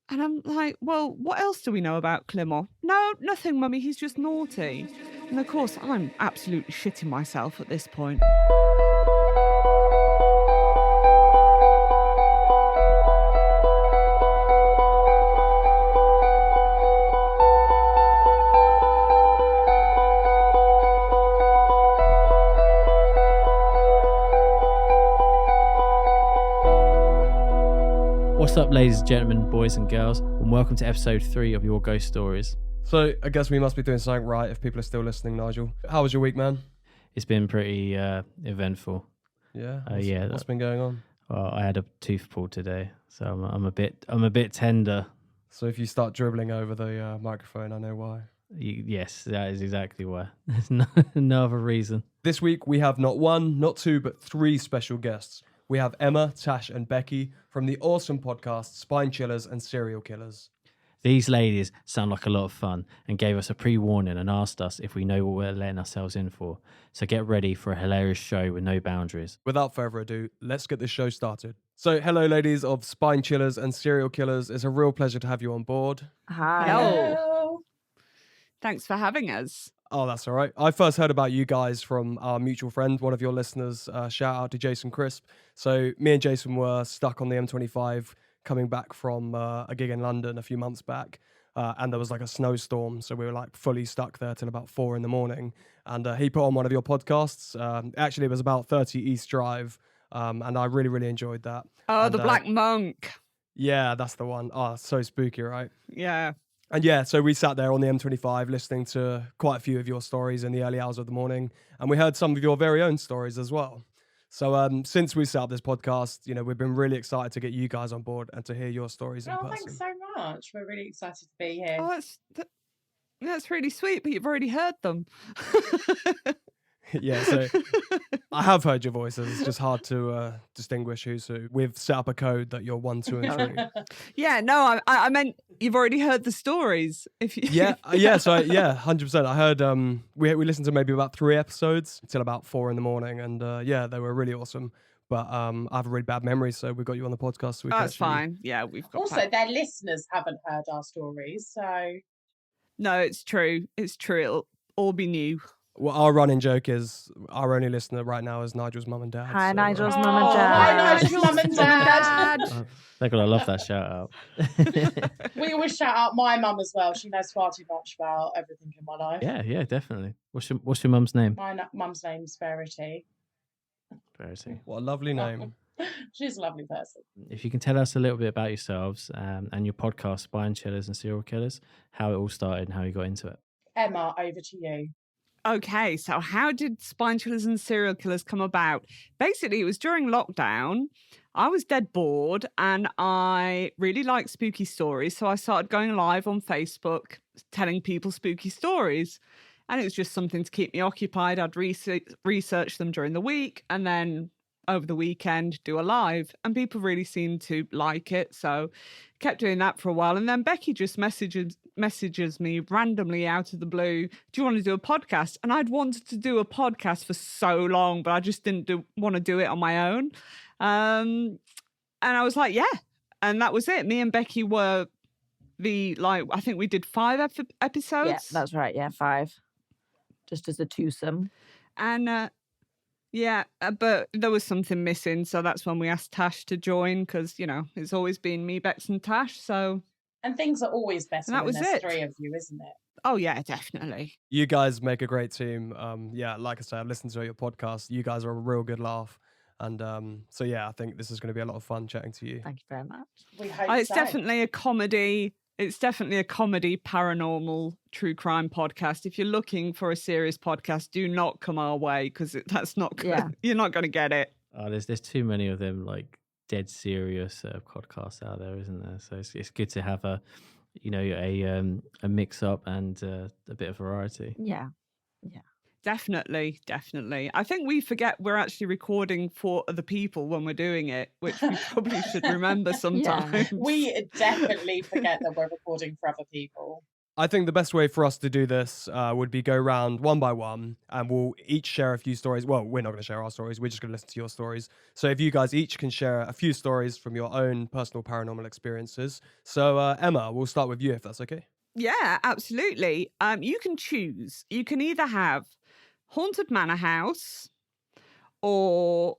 And I'm like, well, what else do we know about Clement? No, nothing, Mummy. He's just naughty. And of course, I'm absolutely shitting myself at this point. What's up, ladies and gentlemen, boys and girls, and welcome to episode 3 of Your Ghost Stories. So I guess we must be doing something right if people are still listening, Nigel. How was your week, man? It's been pretty eventful. Yeah. What's been going on? Well, I had a tooth pulled today, so I'm a bit tender. So if you start dribbling over the microphone, I know why. Yes, that is exactly why. There's no other reason. This week we have not one, not two, but 3 special guests. We have Emma, Tash, and Becky from the awesome podcast Spine Chillers and Serial Killers. These ladies sound like a lot of fun and gave us a pre-warning and asked us if we know what we're letting ourselves in for. So get ready for a hilarious show with no boundaries. Without further ado, let's get this show started. So hello, ladies of Spine Chillers and Serial Killers. It's a real pleasure to have you on board. Hi. Hello. Thanks for having us. Oh, that's all right. I first heard about you guys from our mutual friend, one of your listeners. Shout out to Jason Crisp. So me and Jason were stuck on the M25 coming back from a gig in London a few months back. And there was like a snowstorm. So we were like fully stuck there till about 4 a.m. And he put on one of your podcasts. Actually, it was about 30 East Drive. And I really, really enjoyed that. Oh, and, the Black Monk. Yeah, that's the one. Oh, so spooky, right? Yeah. And yeah, so we sat there on the M25 listening to quite a few of your stories in the early hours of the morning. And we heard some of your very own stories as well. So since we set up this podcast, we've been really excited to get you guys on board and to hear your stories in person. Thanks so much. We're really excited to be here. Oh, that's really sweet, but you've already heard them. Yeah, so I have heard your voices. It's just hard to distinguish who's who. We've set up a code that you're 1, 2, and 3. Yeah, no, I meant you've already heard the stories. If you... Yeah, 100%. I heard we listened to maybe about 3 episodes until about 4 a.m. and yeah, they were really awesome. But I have a really bad memory, so we got you on the podcast. So that's fine. Yeah, we've got. Also, their listeners haven't heard our stories, so no, it's true. It's true. It'll all be new. Well, our running joke is our only listener right now is Nigel's mum and dad. Hi, so, Nigel's mum and dad. Hi, Nigel's mum and dad. They're going to love that shout out. We always shout out my mum as well. She knows far too much about everything in my life. Yeah, definitely. What's your mum's name? My mum's name's Verity. Verity. What a lovely name. She's a lovely person. If you can tell us a little bit about yourselves and your podcast, Spine Chillers and Serial Killers, how it all started and how you got into it. Emma, over to you. Okay, so how did Spine Chillers and Serial Killers come about? Basically, it was during lockdown. I was dead bored and I really liked spooky stories. So I started going live on Facebook, telling people spooky stories. And it was just something to keep me occupied. I'd research them during the week and then over the weekend do a live. And people really seemed to like it. So kept doing that for a while. And then Becky just messages me randomly out of the blue, do you want to do a podcast? And I'd wanted to do a podcast for so long, but I just didn't want to do it on my own. And I was like, yeah. And that was it. Me and Becky were I think we did 5 episodes. Yeah, that's right. Yeah, 5. Just as a twosome. And yeah, but there was something missing. So that's when we asked Tash to join because, it's always been me, Bex and Tash. So. And things are always better when there's 3 of you, isn't it? Oh, yeah, definitely. You guys make a great team. Yeah, like I said, I've listened to your podcast. You guys are a real good laugh. And so, yeah, I think this is going to be a lot of fun chatting to you. Thank you very much. We hope it's definitely a comedy. It's definitely a comedy, paranormal, true crime podcast. If you're looking for a serious podcast, do not come our way because that's not good. Yeah. You're not going to get it. Oh, there's too many of them, like dead serious podcasts out there, isn't there? So it's good to have a mix up and a bit of variety. Yeah. Definitely. I think we forget we're actually recording for other people when we're doing it, which we probably should remember sometimes. We definitely forget that we're recording for other people. I think the best way for us to do this would be go round one by one, and we'll each share a few stories. Well, we're not going to share our stories. We're just going to listen to your stories. So if you guys each can share a few stories from your own personal paranormal experiences. So Emma, we'll start with you if that's okay. Yeah, absolutely. You can choose. You can either have haunted manor house or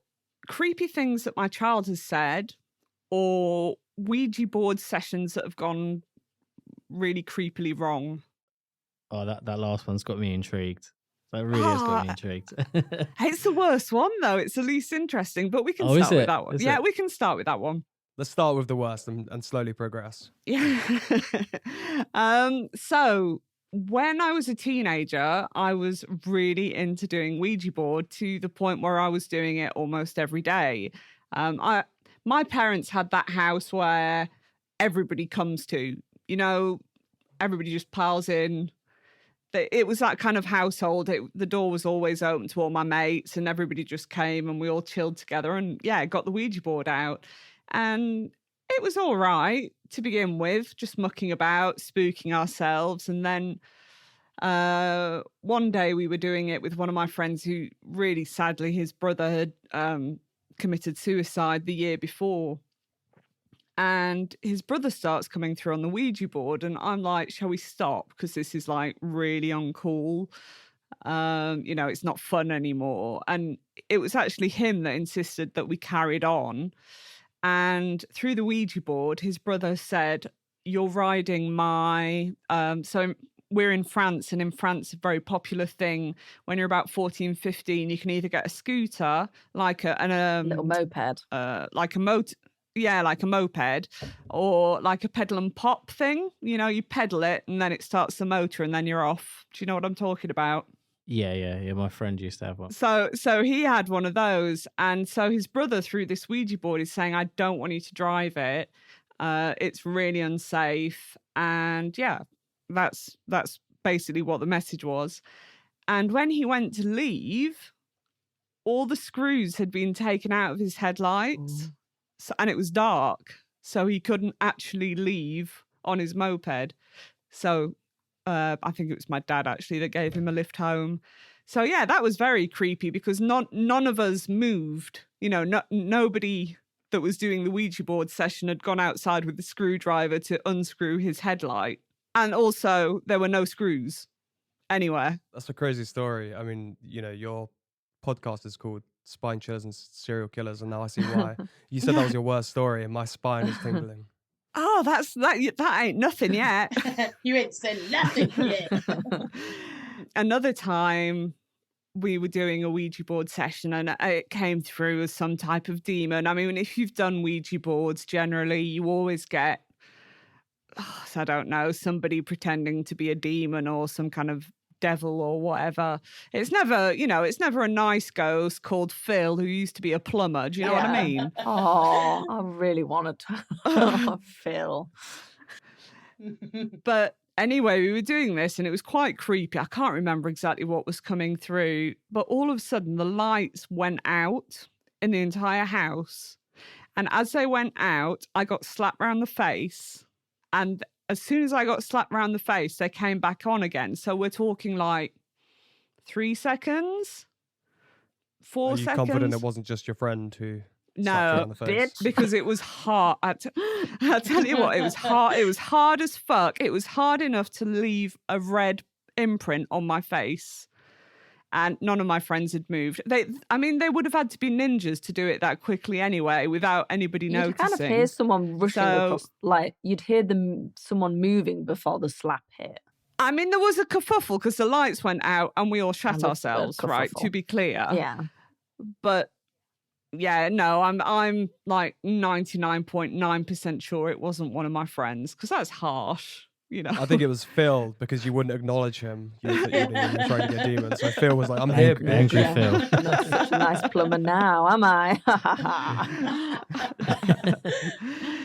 creepy things that my child has said or Ouija board sessions that have gone really creepily wrong. Oh, that last one's got me intrigued. That really has got me intrigued. It's the worst one, though. It's the least interesting, but we can is start with it? that one. Is Yeah, it? we can start with that one. Let's start with the worst and slowly progress. Yeah. So when I was a teenager, I was really into doing Ouija board to the point where I was doing it almost every day. My parents had that house where everybody comes to, you know, everybody just piles in. It was that kind of household. The door was always open to all my mates and everybody just came and we all chilled together and got the Ouija board out. And it was all right to begin with, just mucking about, spooking ourselves. And then one day we were doing it with one of my friends who really sadly, his brother had committed suicide the year before. And his brother starts coming through on the Ouija board. And I'm like, shall we stop? Because this is like really uncool. It's not fun anymore. And it was actually him that insisted that we carried on. And through the Ouija board, his brother said, you're riding my... So we're in France, and in France, a very popular thing, when you're about 14, 15, you can either get a scooter, like a little moped. like a moped, or like a pedal and pop thing. You know, you pedal it and then it starts the motor and then you're off. Do you know what I'm talking about? Yeah. My friend used to have one. So he had one of those. And so his brother, through this Ouija board, is saying, I don't want you to drive it. It's really unsafe. And that's basically what the message was. And when he went to leave, all the screws had been taken out of his headlights. Ooh. So, and it was dark, so he couldn't actually leave on his moped. So I think it was my dad actually that gave him a lift home. So that was very creepy because none of us moved. You know, nobody that was doing the Ouija board session had gone outside with the screwdriver to unscrew his headlight. And also there were no screws anywhere. That's a crazy story. I mean, your podcast is called Spine Chillers and Serial Killers, and now I see why. You said that was your worst story, and my spine is tingling. Oh, that ain't nothing yet. You ain't said nothing yet. Another time we were doing a Ouija board session and it came through as some type of demon. I mean, if you've done Ouija boards, generally you always get, I don't know, somebody pretending to be a demon or some kind of devil or whatever. It's never a nice ghost called Phil who used to be a plumber. Do you know what I mean? Oh, I really wanted to. Phil. But anyway, we were doing this and it was quite creepy. I can't remember exactly what was coming through, but all of a sudden the lights went out in the entire house. And as they went out, I got slapped round the face. And as soon as I got slapped round the face, they came back on again. So we're talking like 3 seconds, 4 seconds. Are you confident it wasn't just your friend who slapped you on the face? Because it was hard. I tell you what, it was hard. It was hard as fuck. It was hard enough to leave a red imprint on my face. And none of my friends had moved. They would have had to be ninjas to do it that quickly anyway, without anybody noticing. You'd kind of hear someone rushing across, like you'd hear someone moving before the slap hit. I mean, there was a kerfuffle because the lights went out and we all shat ourselves, right? To be clear. Yeah. But no, I'm like 99.9% sure it wasn't one of my friends because that's harsh. You know, I think it was Phil because you wouldn't acknowledge him. You were trying to get demons. So Phil was like, I'm here. Angry Phil. I'm not such a nice plumber now, am I?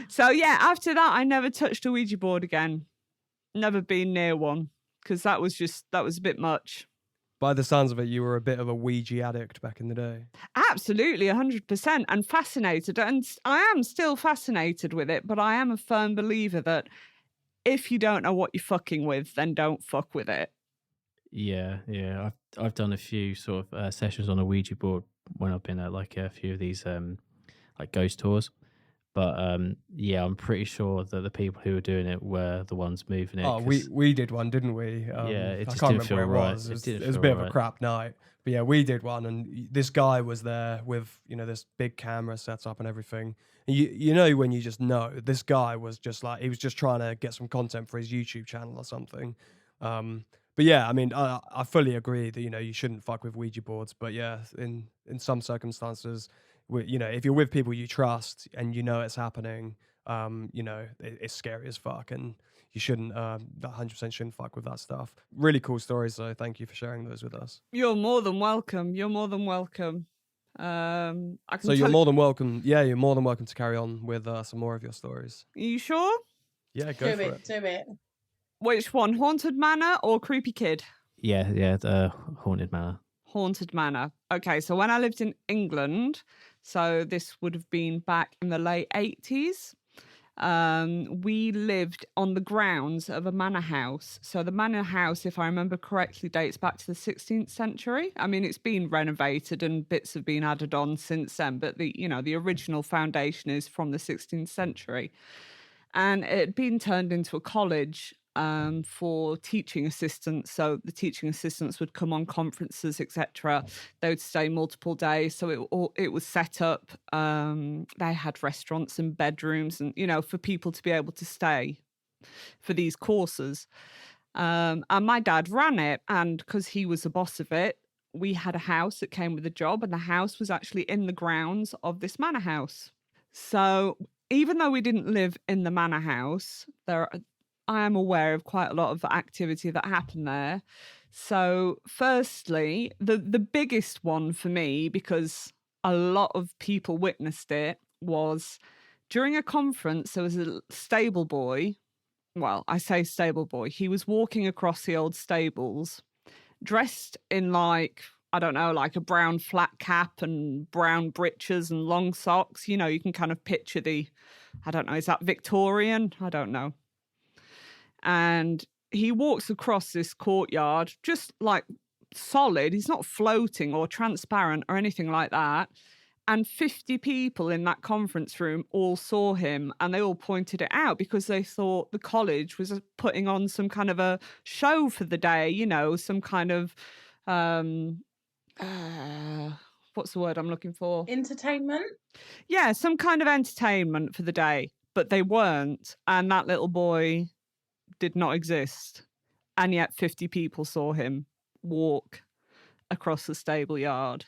So after that, I never touched a Ouija board again. Never been near one because that was a bit much. By the sounds of it, you were a bit of a Ouija addict back in the day. Absolutely, 100%, and fascinated. And I am still fascinated with it, but I am a firm believer that if you don't know what you're fucking with, then don't fuck with it. Yeah. I've done a few sort of sessions on a Ouija board when I've been at like a few of these like ghost tours. But yeah, I'm pretty sure that the people who were doing it were the ones moving it. Oh, we did one, didn't we? Yeah, it I just can't didn't remember feel where it right. was. It It didn't was a feel bit of a right. crap night. But yeah, we did one, and this guy was there with this big camera set up and everything. And you know when you just know this guy was just like he was just trying to get some content for his YouTube channel or something. But yeah, I mean, I fully agree that you shouldn't fuck with Ouija boards. But yeah, in some circumstances, if you're with people you trust and you know it's happening, it's scary as fuck, and you shouldn't 100% shouldn't fuck with that stuff. Really cool stories, though. Thank you for sharing those with us. You're more than welcome. You're more than welcome. I can So you're more than welcome. Yeah, you're more than welcome to carry on with some more of your stories. Are you sure? Yeah, go for it. Do it. Which one? Haunted Manor or Creepy Kid? Yeah, the Haunted Manor. Haunted Manor. Okay, so when I lived in England, so this would have been back in the late 80s, we lived on the grounds of a manor house. So the manor house, if I remember correctly, dates back to the 16th century. I mean, it's been renovated and bits have been added on since then, but the original foundation is from the 16th century. And it had been turned into a college for teaching assistants. So the teaching assistants would come on conferences, etc. They would stay multiple days. So it was set up. They had restaurants and bedrooms, and for people to be able to stay for these courses. And my dad ran it, and because he was the boss of it, we had a house that came with a job, and the house was actually in the grounds of this manor house. So even though we didn't live in the manor house, I am aware of quite a lot of activity that happened there. So firstly, the biggest one for me, because a lot of people witnessed it, was during a conference, there was a stable boy. Well, I say stable boy. He was walking across the old stables, dressed in like a brown flat cap and brown breeches and long socks. You can kind of picture is that Victorian? I don't know. And he walks across this courtyard, just like solid. He's not floating or transparent or anything like that. And 50 people in that conference room all saw him, and they all pointed it out because they thought the college was putting on some kind of a show for the day, some kind of, what's the word I'm looking for? Entertainment? Yeah, some kind of entertainment for the day, but they weren't. And that little boy did not exist. And yet 50 people saw him walk across the stable yard.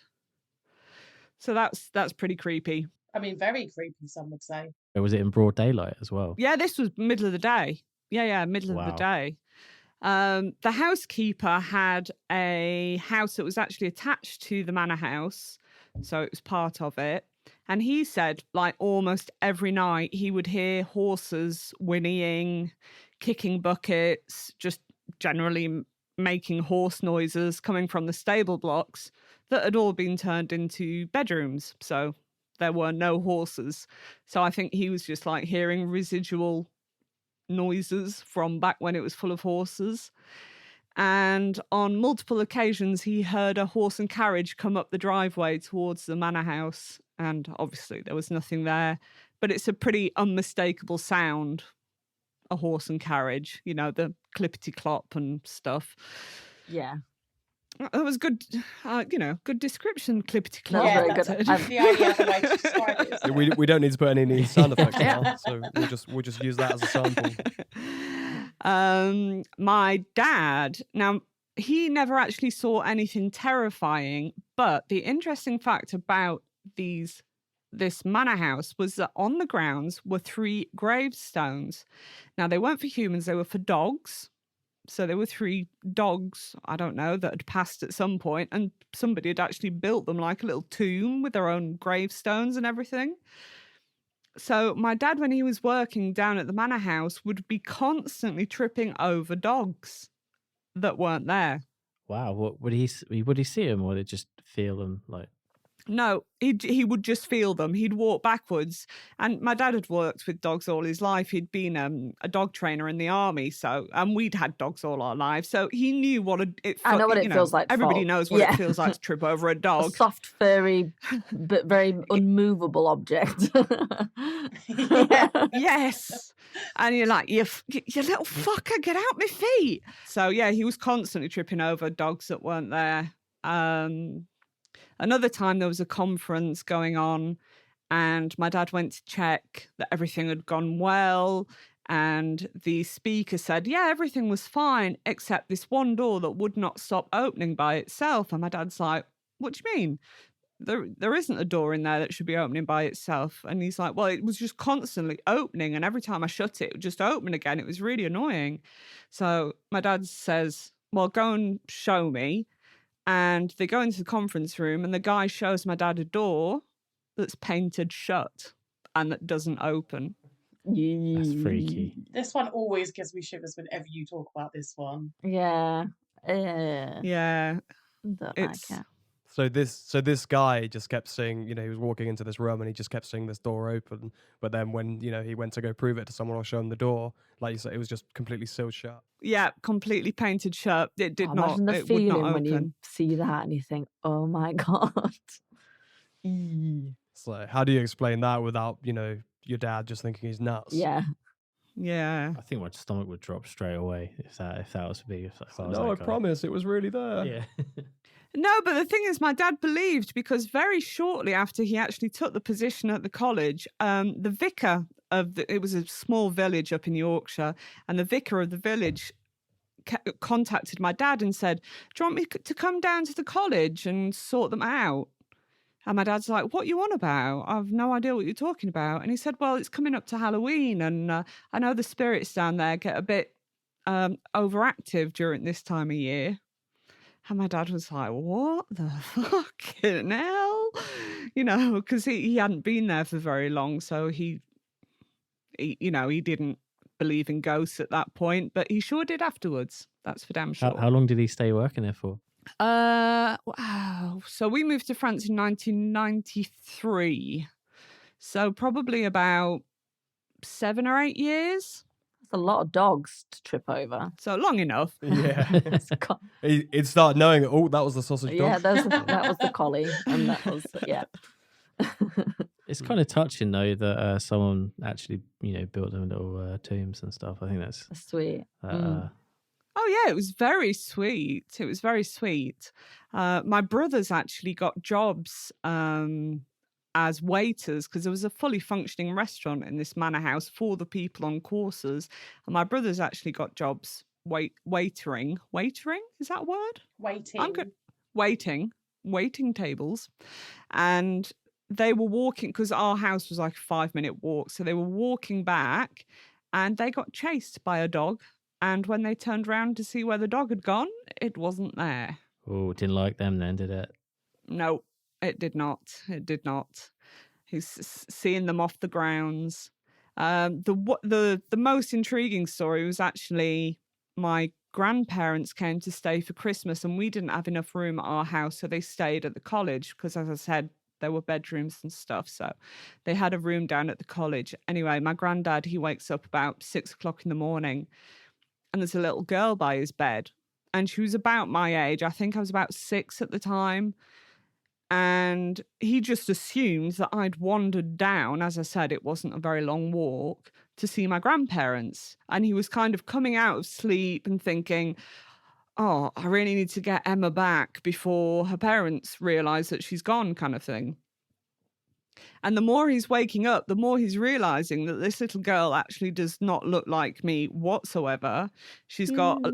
So that's pretty creepy. I mean, very creepy, some would say. Was it in broad daylight as well? Yeah, this was middle of the day. Yeah, middle of the day. The housekeeper had a house that was actually attached to the manor house, so it was part of it. And he said, like, almost every night he would hear horses whinnying, kicking buckets, just generally making horse noises coming from the stable blocks that had all been turned into bedrooms. So there were no horses. So I think he was just like hearing residual noises from back when it was full of horses. And on multiple occasions, he heard a horse and carriage come up the driveway towards the manor house. And obviously there was nothing there, but it's a pretty unmistakable sound, a horse and carriage, the clippity-clop and stuff. Yeah. It was good, good description, clippity-clop. Yeah, very that's good. the only other way to describe it. Yeah, we don't need to put any sound effects now, so we'll just use that as a sample. My dad, now he never actually saw anything terrifying, but the interesting fact about this manor house was that on the grounds were 3 gravestones. Now they weren't for humans, they were for dogs. So there were 3 dogs, I don't know, that had passed at some point, and somebody had actually built them like a little tomb with their own gravestones and everything. So my dad, when he was working down at the manor house, would be constantly tripping over dogs that weren't there. Wow, what would he see them, or would he just feel them like? No, he would just feel them. He'd walk backwards. And my dad had worked with dogs all his life. He'd been a dog trainer in the army. And we'd had dogs all our lives. So he knew I know what it feels like. Everybody knows what it feels like to trip over a A dog. soft, furry, but very unmovable object. Yes. And you're like, you little fucker, get out my feet. So yeah, he was constantly tripping over dogs that weren't there. Another time there was a conference going on and my dad went to check that everything had gone well. And the speaker said, yeah, everything was fine, except this one door that would not stop opening by itself. And my dad's like, what do you mean? There isn't a door in there that should be opening by itself. And he's like, well, it was just constantly opening. And every time I shut it would just open again. It was really annoying. So my dad says, well, go and show me. And they go into the conference room and the guy shows my dad a door that's painted shut and that doesn't open. That's freaky. This one always gives me shivers whenever you talk about this one. Yeah. Yeah. Don't like it. So this guy just kept seeing, he was walking into this room and he just kept seeing this door open. But then when, he went to go prove it to someone or show him the door, like you said, it was just completely sealed shut. Yeah, completely painted shut. It did not. Imagine the it would not feeling when you open. see that and you think, oh my God. So how do you explain that without, your dad just thinking he's nuts? Yeah. Yeah. I think my stomach would drop straight away if that was me. If I was No, that I guy. promise it was really there. Yeah. No, but the thing is, my dad believed because very shortly after he actually took the position at the college, the vicar it was a small village up in Yorkshire, and the vicar of the village contacted my dad and said, do you want me to come down to the college and sort them out? And my dad's like, what you on about? I've no idea what you're talking about. And he said, well, it's coming up to Halloween and I know the spirits down there get a bit overactive during this time of year. And my dad was like, what the fucking hell? Because he hadn't been there for very long. So he didn't believe in ghosts at that point, but he sure did afterwards. That's for damn sure. How long did he stay working there for? Wow. So we moved to France in 1993. So probably about 7 or 8 years. That's a lot of dogs to trip over. So long enough. Yeah. He'd start knowing, that was the sausage dog. Yeah, that was the collie. And that was, yeah. It's kind of touching though that someone actually, built them little tombs and stuff. I think that's sweet. Oh yeah, it was very sweet. It was very sweet. My brothers actually got jobs as waiters because there was a fully functioning restaurant in this manor house for the people on courses. And my brothers actually got jobs waitering. Waitering? Is that a word? Waiting. I'm good. Waiting tables. And they were walking because our house was like a 5-minute walk. So they were walking back and they got chased by a dog. And when they turned around to see where the dog had gone, it wasn't there. Oh, didn't like them then, did it? No, it did not. It did not. He's seeing them off the grounds. The most intriguing story was actually my grandparents came to stay for Christmas and we didn't have enough room at our house, so they stayed at the college because, as I said, there were bedrooms and stuff. So they had a room down at the college. Anyway, my granddad, he wakes up about 6 o'clock in the morning and there's a little girl by his bed. And she was about my age. I think I was about 6 at the time. And he just assumed that I'd wandered down. As I said, it wasn't a very long walk to see my grandparents. And he was kind of coming out of sleep and thinking, oh, I really need to get Emma back before her parents realise that she's gone, kind of thing. And the more he's waking up, the more he's realising that this little girl actually does not look like me whatsoever. She's got a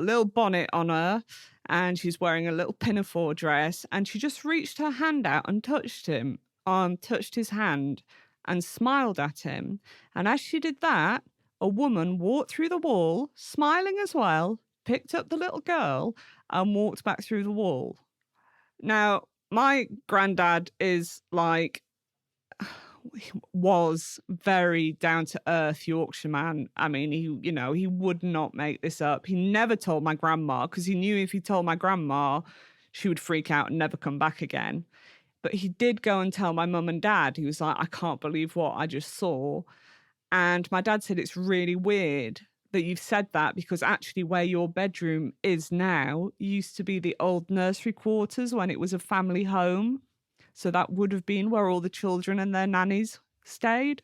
little bonnet on her and she's wearing a little pinafore dress, and she just reached her hand out and touched his hand and smiled at him. And as she did that, a woman walked through the wall, smiling as well, picked up the little girl and walked back through the wall. Now, my granddad is was very down to earth Yorkshire man. I mean, he would not make this up. He never told my grandma because he knew if he told my grandma, she would freak out and never come back again. But he did go and tell my mum and dad. He was like, I can't believe what I just saw. And my dad said, it's really weird that you've said that, because actually where your bedroom is now used to be the old nursery quarters when it was a family home. So that would have been where all the children and their nannies stayed.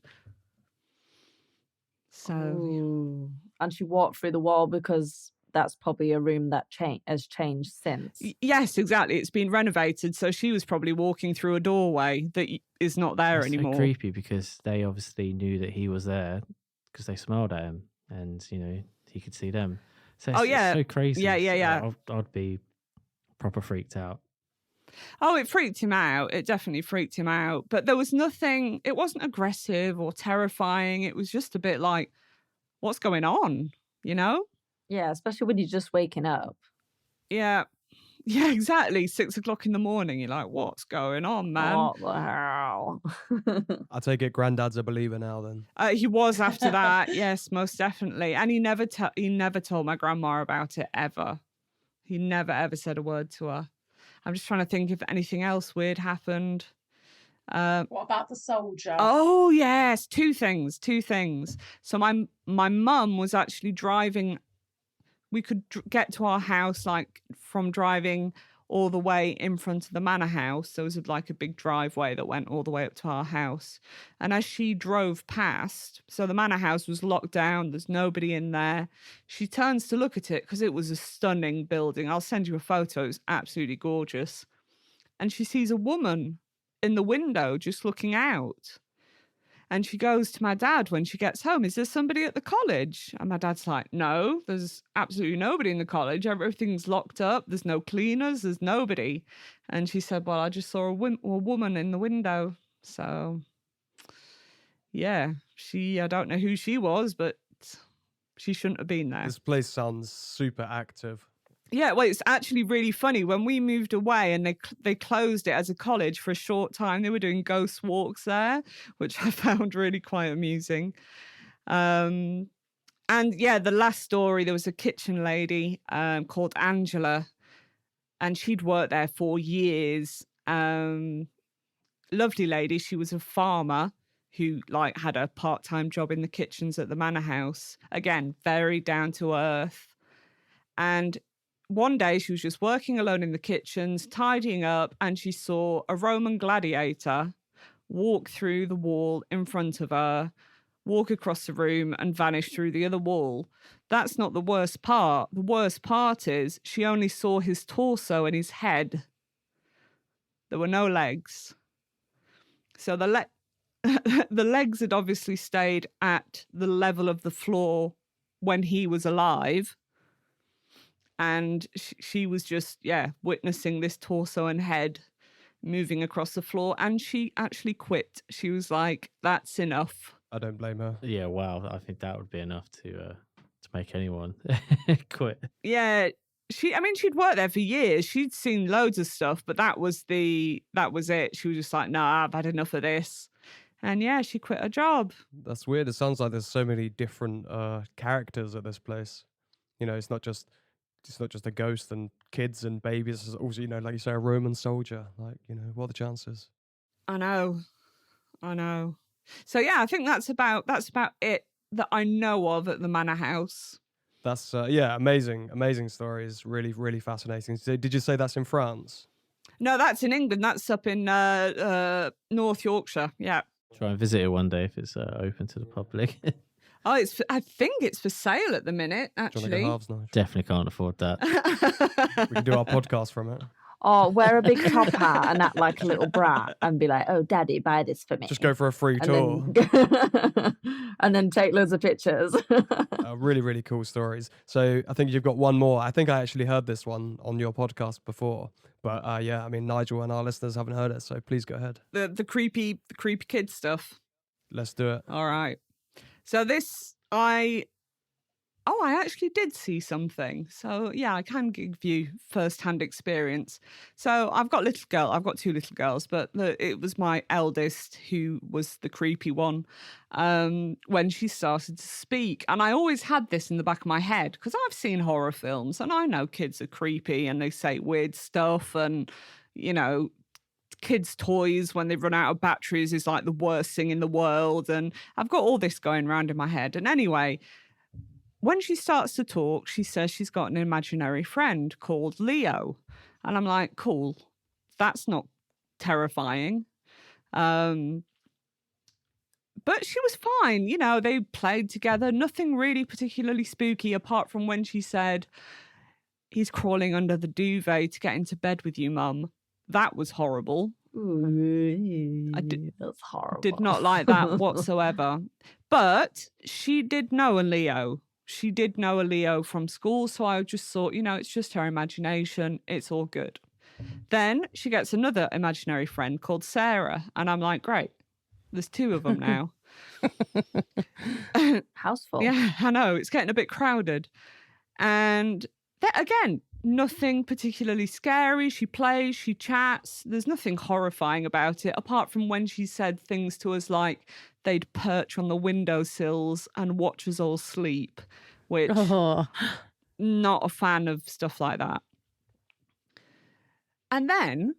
So, Ooh. And she walked through the wall because that's probably a room that has changed since. Yes, exactly. It's been renovated. So she was probably walking through a doorway that is not there That's anymore. so creepy, because they obviously knew that he was there because they smiled at him, and he could see them. So it's so crazy. Yeah. I'd be proper freaked out. Oh, it freaked him out. It definitely freaked him out. But there was nothing, it wasn't aggressive or terrifying. It was just a bit like, what's going on? Yeah, especially when you're just waking up. Yeah. Yeah, exactly. 6 o'clock in the morning. You're like, what's going on, man? What the hell? I take it Granddad's a believer now then. He was after that. Yes, most definitely. And he never told my grandma about it ever. He never, ever said a word to her. I'm just trying to think if anything else weird happened. What about the soldier? Oh, yes. Two things. So my mum was actually driving. We could get to our house like from driving all the way in front of the manor house. There was like a big driveway that went all the way up to our house. And as she drove past, so the manor house was locked down. There's nobody in there. She turns to look at it because it was a stunning building. I'll send you a photo. It's absolutely gorgeous. And she sees a woman in the window just looking out. And she goes to my dad when she gets home, is there somebody at the college? And my dad's like, no, there's absolutely nobody in the college. Everything's locked up. There's no cleaners. There's nobody. And she said, well, I just saw a woman in the window. So, yeah, I don't know who she was, but she shouldn't have been there. This place sounds super active. Yeah, well, it's actually really funny. When we moved away and they closed it as a college for a short time, they were doing ghost walks there, which I found really quite amusing. And yeah, the last story, there was a kitchen lady called Angela, and she'd worked there for years. Lovely lady. She was a farmer who had a part-time job in the kitchens at the manor house. Again, very down to earth. And one day she was just working alone in the kitchens, tidying up, and she saw a Roman gladiator walk through the wall in front of her, walk across the room and vanish through the other wall. That's not the worst part. The worst part is she only saw his torso and his head. There were no legs. So the legs had obviously stayed at the level of the floor when he was alive. And she was just, witnessing this torso and head moving across the floor. And she actually quit. She was like, that's enough. I don't blame her. Yeah, wow. I think that would be enough to make anyone quit. Yeah. She'd worked there for years. She'd seen loads of stuff, but that was it. She was just like, nah, I've had enough of this. And yeah, she quit her job. That's weird. It sounds like there's so many different characters at this place. It's not just a ghost and kids and babies. It's also, like you say, a Roman soldier. Like, what are the chances? I know. So yeah, I think that's about it that I know of at the manor house. That's amazing stories. Really, really fascinating. So did you say that's in France? No, that's in England. That's up in North Yorkshire. Yeah. Try and visit it one day if it's open to the public. Oh, I think it's for sale at the minute, actually. Do you want to go halves, Definitely can't afford that. We can do our podcast from it. Or wear a big top hat and act like a little brat and be like, oh, daddy, buy this for me. Just go for a free tour. And then take loads of pictures. Really, really cool stories. So I think you've got one more. I think I actually heard this one on your podcast before. But Nigel and our listeners haven't heard it. So please go ahead. The creepy kid stuff. Let's do it. All right. So this, I oh, I actually did see something. So yeah, I can give you first-hand experience. So I've got two little girls, but it was my eldest who was the creepy one when she started to speak. And I always had this in the back of my head because I've seen horror films and I know kids are creepy and they say weird stuff, and kids' toys when they've run out of batteries is like the worst thing in the world. And I've got all this going around in my head. And anyway, when she starts to talk, she says she's got an imaginary friend called Leo. And I'm like, cool, that's not terrifying. But she was fine. They played together. Nothing really particularly spooky apart from when she said, he's crawling under the duvet to get into bed with you, Mum. That was horrible. That's horrible. Did not like that whatsoever. But she did know a Leo. She did know a Leo from school, so I just thought, it's just her imagination. It's all good. Then she gets another imaginary friend called Sarah, and I'm like, great. There's two of them now. House full. Yeah, I know. It's getting a bit crowded. And again, nothing particularly scary. She plays, she chats. There's nothing horrifying about it, apart from when she said things to us like they'd perch on the windowsills and watch us all sleep, which not a fan of stuff like that. And then,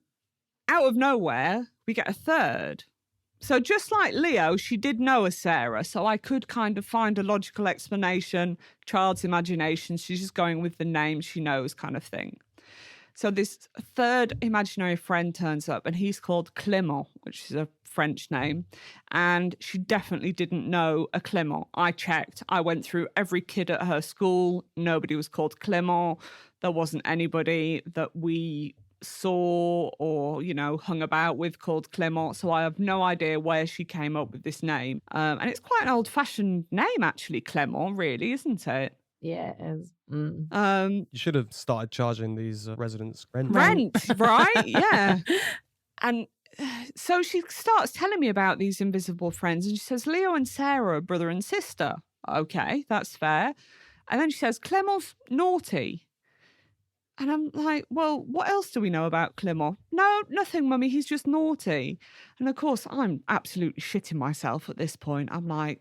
out of nowhere, we get a third. So just like Leo, she did know a Sarah, so I could kind of find a logical explanation, child's imagination, she's just going with the name she knows kind of thing. So this third imaginary friend turns up, and he's called Clément, which is a French name, and she definitely didn't know a Clément. I checked. I went through every kid at her school. Nobody was called Clément. There wasn't anybody that we saw or hung about with called Clément, so I have no idea where she came up with this name, and it's quite an old-fashioned name actually, Clément, really, isn't it? Yeah, it is. You should have started charging these residents rent, right? Yeah. And so she starts telling me about these invisible friends, and she says Leo and Sarah are brother and sister. Okay, that's fair. And then she says Clément's naughty. And I'm like, well, what else do we know about Clément? No, nothing, Mummy. He's just naughty. And of course, I'm absolutely shitting myself at this point. I'm like,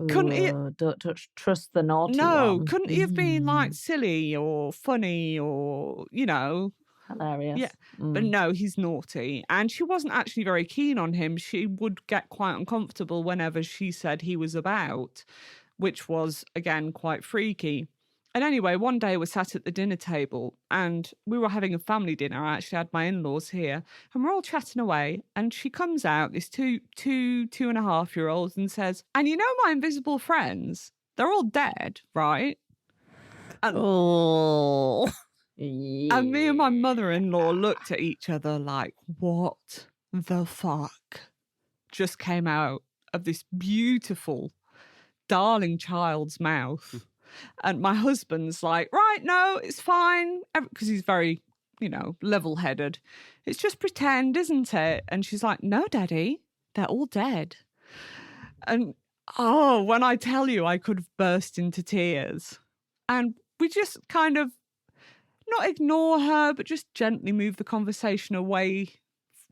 couldn't he? Don't trust the naughty No, one. couldn't he have been like silly or funny or, Hilarious. Yeah. But no, he's naughty. And she wasn't actually very keen on him. She would get quite uncomfortable whenever she said he was about, which was, again, quite freaky. And anyway, one day we sat at the dinner table and we were having a family dinner. I actually had my in-laws here and we're all chatting away. And she comes out, this two and a half year olds, and says, and my invisible friends, they're all dead, right? And, and me and my mother-in-law looked at each other like, what the fuck just came out of this beautiful, darling child's mouth? And my husband's like, right, no, it's fine. Because he's very, level-headed. It's just pretend, isn't it? And she's like, no, Daddy, they're all dead. And, when I tell you, I could have burst into tears. And we just kind of, not ignore her, but just gently move the conversation away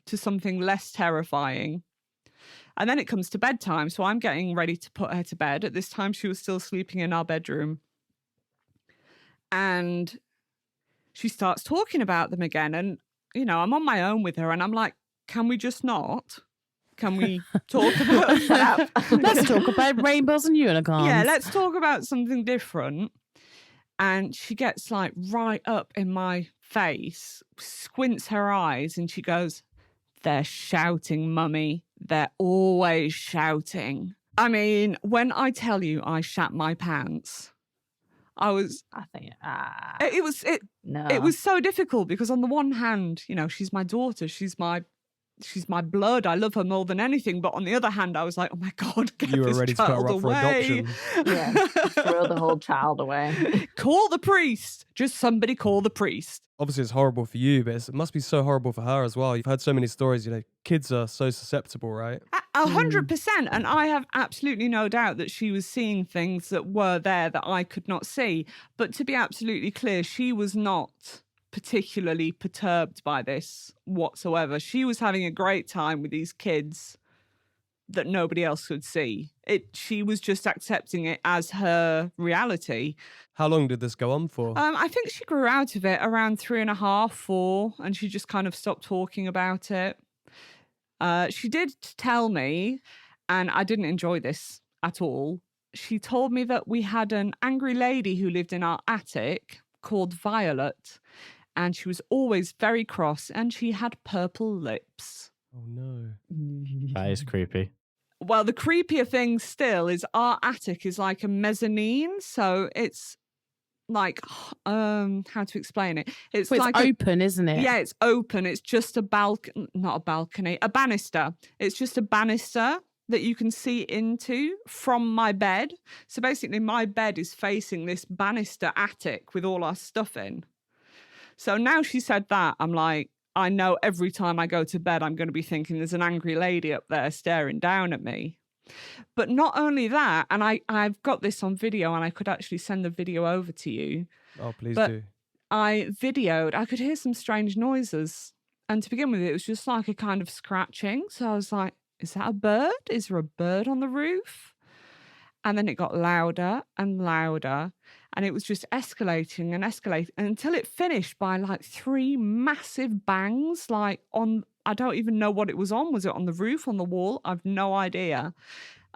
to something less terrifying. And then it comes to bedtime, so I'm getting ready to put her to bed. At this time, she was still sleeping in our bedroom. And she starts talking about them again. And, I'm on my own with her, and I'm like, can we just not? Can we talk about... Let's talk about rainbows and unicorns. Yeah, let's talk about something different. And she gets, like, right up in my face, squints her eyes, and she goes, they're shouting, Mummy. They're always shouting. I mean, when I tell you I shat my pants, I think it was so difficult because on the one hand, she's my daughter, she's my blood. I love her more than anything. But on the other hand, I was like, oh my God, get you were this ready to put child her up for away. adoption. Yeah, throw the whole child away. Call the priest. Just somebody call the priest. Obviously, it's horrible for you, but it must be so horrible for her as well. You've heard so many stories, kids are so susceptible, right? 100%. And I have absolutely no doubt that she was seeing things that were there that I could not see. But to be absolutely clear, she was not particularly perturbed by this whatsoever. She was having a great time with these kids that nobody else could see. She was just accepting it as her reality. How long did this go on for? I think she grew out of it around 3.5, 4, and she just kind of stopped talking about it. She did tell me, and I didn't enjoy this at all. She told me that we had an angry lady who lived in our attic called Violet, and she was always very cross, and she had purple lips. Oh no. That is creepy. Well, the creepier thing still is our attic is like a mezzanine, so it's like how to explain it? It's Well, like it's open, isn't it? Yeah, it's open. It's just a not a balcony, a banister. It's just a banister that you can see into from my bed. So basically, my bed is facing this banister attic with all our stuff in. So now she said that, I'm like, I know every time I go to bed, I'm going to be thinking there's an angry lady up there staring down at me. But not only that, and I've got this on video, and I could actually send the video over to you. Oh, please But do. I could hear some strange noises. And to begin with, it was just like a kind of scratching. So I was like, is that a bird? Is there a bird on the roof? And then it got louder and louder. And it was just escalating and escalating until it finished by like 3 massive bangs, like on, I don't even know what it was on. Was it on the roof, on the wall? I've no idea.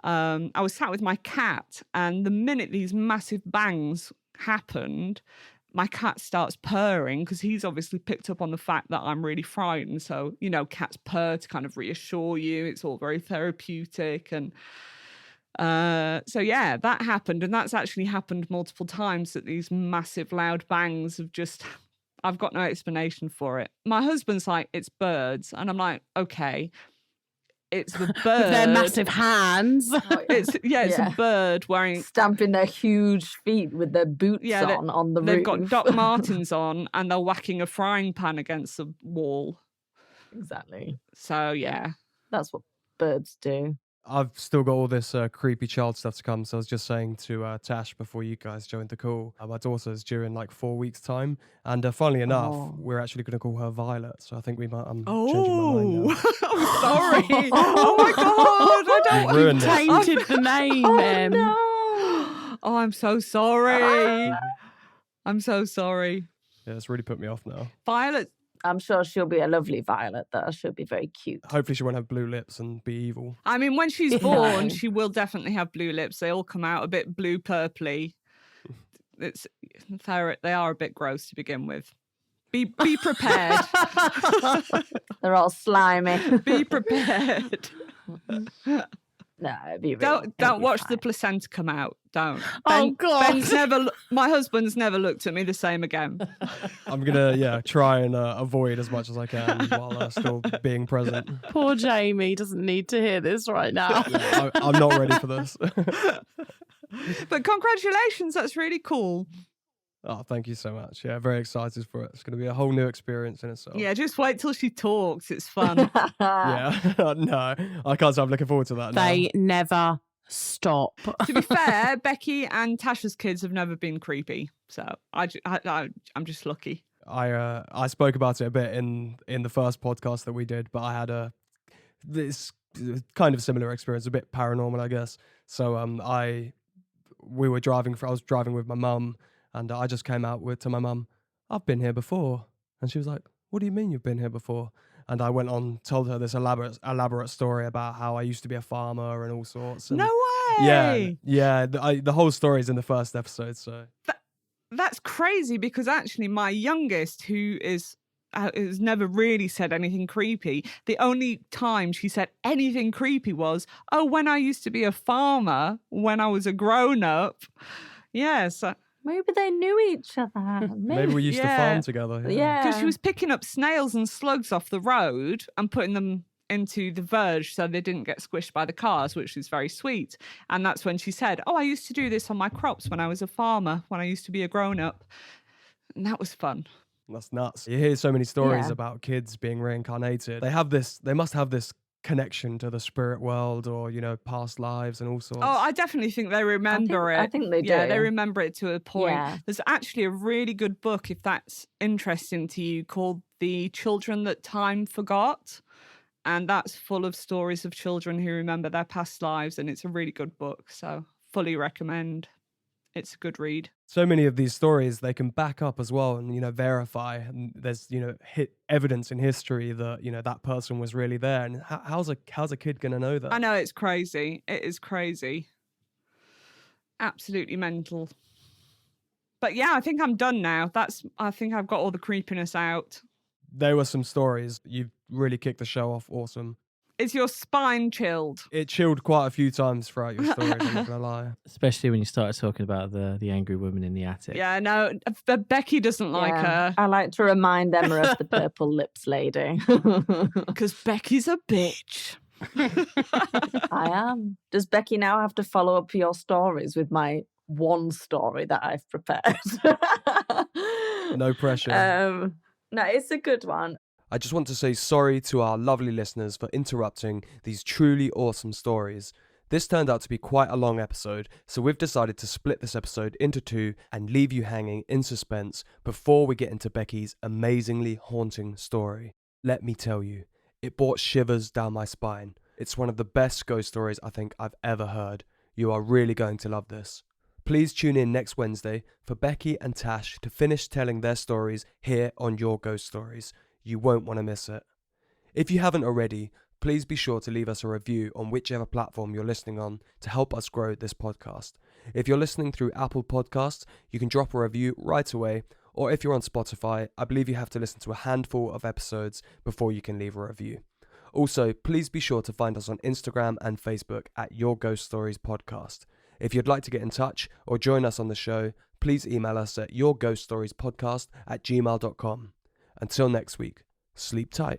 I was sat with my cat, and the minute these massive bangs happened, my cat starts purring because he's obviously picked up on the fact that I'm really frightened. So, you know, cats purr to kind of reassure you. It's all very therapeutic. And so, yeah, that happened. And that's actually happened multiple times, that these massive loud bangs have just, I've got no explanation for it. My husband's like, it's birds. And I'm like, okay. It's the bird. With their massive hands. It's a bird wearing, stamping their huge feet with their boots on the roof. They've got Doc Martens on, and they're whacking a frying pan against the wall. Exactly. So yeah, that's what birds do. I've still got all this creepy child stuff to come. So I was just saying to Tash before you guys joined the call, my daughter's due in like 4 weeks' time. And funnily enough, we're actually going to call her Violet. So I think we might, I'm changing my mind now. I'm sorry. Oh my God. I don't ruined it. Tainted the name. No. Oh, I'm so sorry. I'm so sorry. Yeah, it's really put me off now. Violet. I'm sure she'll be a lovely Violet, though. She'll be very cute. Hopefully she won't have blue lips and be evil. I mean, when she's born, she will definitely have blue lips. They all come out a bit blue purpley. They are a bit gross to begin with. Be prepared. They're all slimy. Be prepared. No, it'd be really, don't watch the placenta come out. Don't. Oh, God. My husband's never looked at me the same again. I'm going to, try and avoid as much as I can while still being present. Poor Jamie doesn't need to hear this right now. Yeah, I'm not ready for this. But congratulations, that's really cool. Oh, thank you so much. Yeah, very excited for it. It's going to be a whole new experience in itself. Yeah, just wait till she talks. It's fun. Yeah, no, I can't stop looking forward to that now. They never stop. To be fair, Becky and Tasha's kids have never been creepy. So I'm just lucky. I spoke about it a bit in the first podcast that we did, but I had this kind of similar experience, a bit paranormal, I guess. So I was driving with my mum, and I just came out to my mum, I've been here before. And she was like, what do you mean you've been here before? And I went on, told her this elaborate story about how I used to be a farmer and all sorts. And no way! Yeah. The whole story is in the first episode. So that's crazy, because actually my youngest, who has never really said anything creepy, the only time she said anything creepy was, when I used to be a farmer, when I was a grown-up. Yes. Maybe they knew each other. Maybe we used to farm together. Yeah. Because she was picking up snails and slugs off the road and putting them into the verge so they didn't get squished by the cars, which is very sweet. And that's when she said, I used to do this on my crops when I was a farmer, when I used to be a grown-up. And that was fun. That's nuts. You hear so many stories about kids being reincarnated. They must have this connection to the spirit world or, past lives and all sorts? Oh, I definitely think they remember it. I think they Yeah, they do. remember it to a point. Yeah. There's actually a really good book, if that's interesting to you, called The Children That Time Forgot. And that's full of stories of children who remember their past lives. And it's a really good book. So fully recommend. It's a good read. So many of these stories, they can back up as well and, verify. And there's, evidence in history that, that person was really there. And how's a kid going to know that? I know, it's crazy. It is crazy. Absolutely mental. But yeah, I think I'm done now. I think I've got all the creepiness out. There were some stories. You've really kicked the show off. Awesome. Is your spine chilled? It chilled quite a few times throughout your story, I'm not going to lie. Especially when you started talking about the angry woman in the attic. Yeah, no, but Becky doesn't like her. I like to remind Emma of the purple lips lady. Because Becky's a bitch. I am. Does Becky now have to follow up your stories with my one story that I've prepared? No pressure. No, it's a good one. I just want to say sorry to our lovely listeners for interrupting these truly awesome stories. This turned out to be quite a long episode, so we've decided to split this episode into two and leave you hanging in suspense before we get into Becky's amazingly haunting story. Let me tell you, it brought shivers down my spine. It's one of the best ghost stories I think I've ever heard. You are really going to love this. Please tune in next Wednesday for Becky and Tash to finish telling their stories here on Your Ghost Stories. You won't want to miss it. If you haven't already, please be sure to leave us a review on whichever platform you're listening on to help us grow this podcast. If you're listening through Apple Podcasts, you can drop a review right away, or if you're on Spotify, I believe you have to listen to a handful of episodes before you can leave a review. Also, please be sure to find us on Instagram and Facebook at Your Ghost Stories Podcast. If you'd like to get in touch or join us on the show, please email us at yourghoststoriespodcast@gmail.com. Until next week, sleep tight.